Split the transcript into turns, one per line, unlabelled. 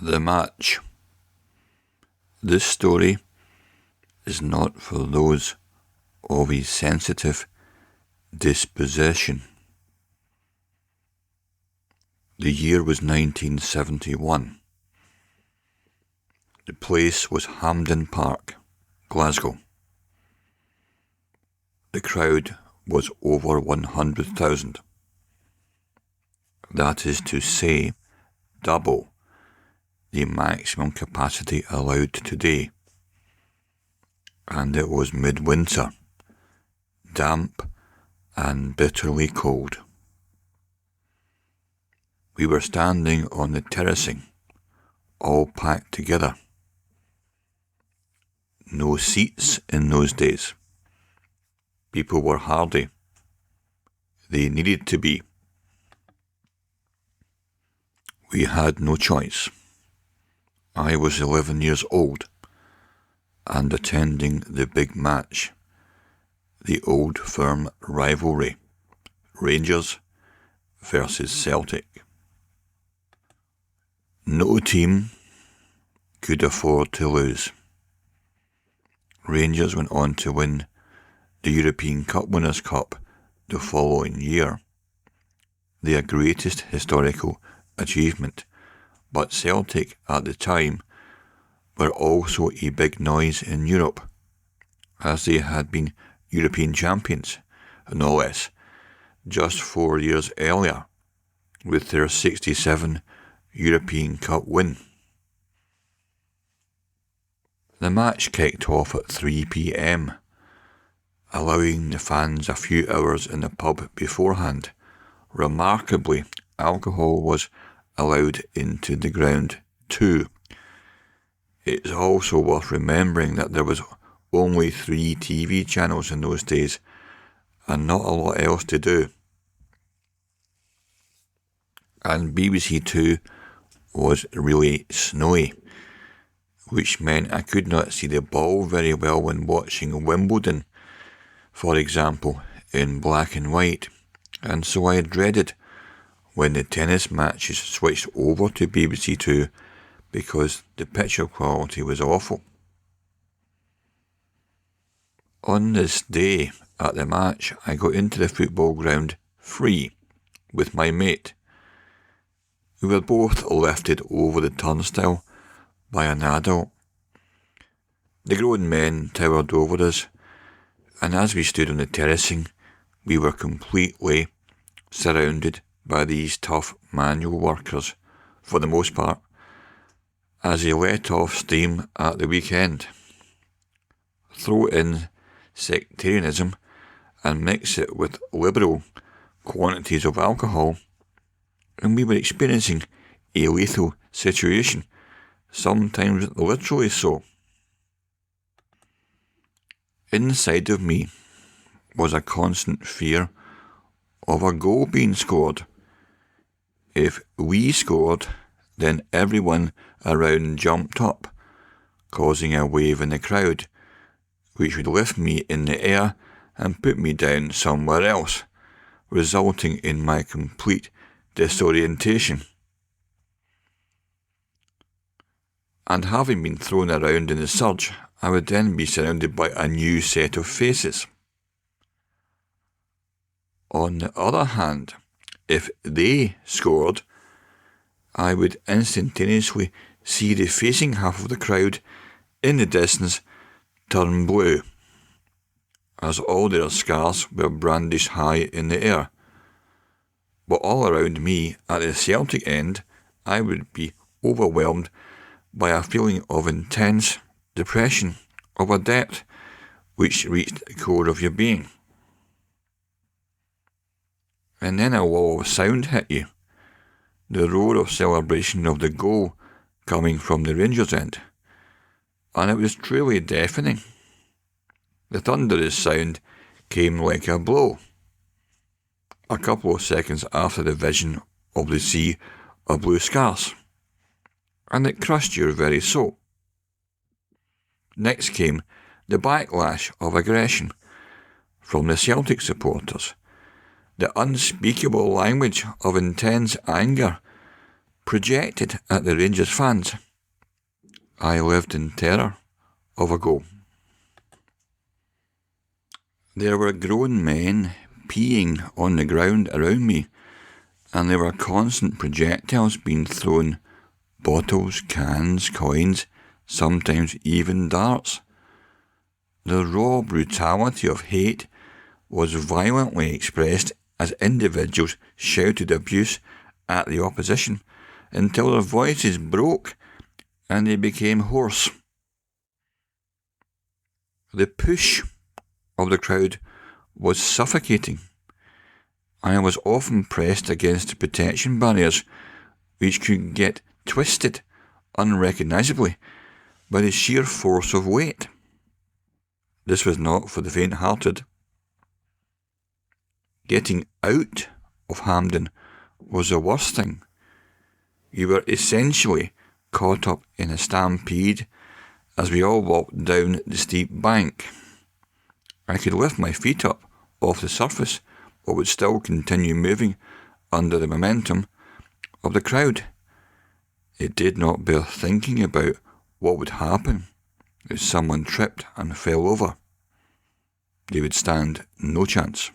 The match. This story is not for those of a sensitive disposition. The year was 1971. The place was Hampden Park, Glasgow. The crowd was over 100,000. That is to say, double the maximum capacity allowed today. And it was midwinter, damp and bitterly cold. We were standing on the terracing, all packed together. No seats in those days. People were hardy. They needed to be. We had no choice. I was 11 years old and attending the big match, the old firm rivalry, Rangers versus Celtic. No team could afford to lose. Rangers went on to win the European Cup Winners' Cup the following year, their greatest historical achievement, but Celtic at the time were also a big noise in Europe, as they had been European champions, no less, just 4 years earlier, with their 67 European Cup win. The match kicked off at 3 p.m, allowing the fans a few hours in the pub beforehand. Remarkably, alcohol was allowed into the ground too. It's also worth remembering that there was only 3 TV channels in those days and not a lot else to do. And BBC Two was really snowy, which meant I could not see the ball very well when watching Wimbledon, for example, in black and white, and so I dreaded when the tennis matches switched over to BBC Two because the picture quality was awful. On this day at the match, I got into the football ground free with my mate. We were both lifted over the turnstile by an adult. The grown men towered over us, and as we stood on the terracing, we were completely surrounded by these tough manual workers, for the most part, as they let off steam at the weekend. Throw in sectarianism and mix it with liberal quantities of alcohol, and we were experiencing a lethal situation, sometimes literally so. Inside of me was a constant fear of a goal being scored. If we scored, then everyone around jumped up, causing a wave in the crowd, which would lift me in the air and put me down somewhere else, resulting in my complete disorientation. And having been thrown around in the surge, I would then be surrounded by a new set of faces. On the other hand, if they scored, I would instantaneously see the facing half of the crowd in the distance turn blue, as all their scarves were brandished high in the air. But all around me, at the Celtic end, I would be overwhelmed by a feeling of intense depression, of a depth which reached the core of your being. And then a wall of sound hit you, the roar of celebration of the goal coming from the Rangers end, and it was truly deafening. The thunderous sound came like a blow, a couple of seconds after the vision of the sea of blue scarves, and it crushed your very soul. Next came the backlash of aggression from the Celtic supporters, the unspeakable language of intense anger projected at the Rangers fans. I lived in terror of a goal. There were grown men peeing on the ground around me, and there were constant projectiles being thrown, bottles, cans, coins, sometimes even darts. The raw brutality of hate was violently expressed as individuals shouted abuse at the opposition until their voices broke and they became hoarse. The push of the crowd was suffocating. I was often pressed against protection barriers which could get twisted unrecognisably by the sheer force of weight. This was not for the faint-hearted. Getting out of Hampden was the worst thing. You were essentially caught up in a stampede as we all walked down the steep bank. I could lift my feet up off the surface, but would still continue moving under the momentum of the crowd. It did not bear thinking about what would happen if someone tripped and fell over. They would stand no chance.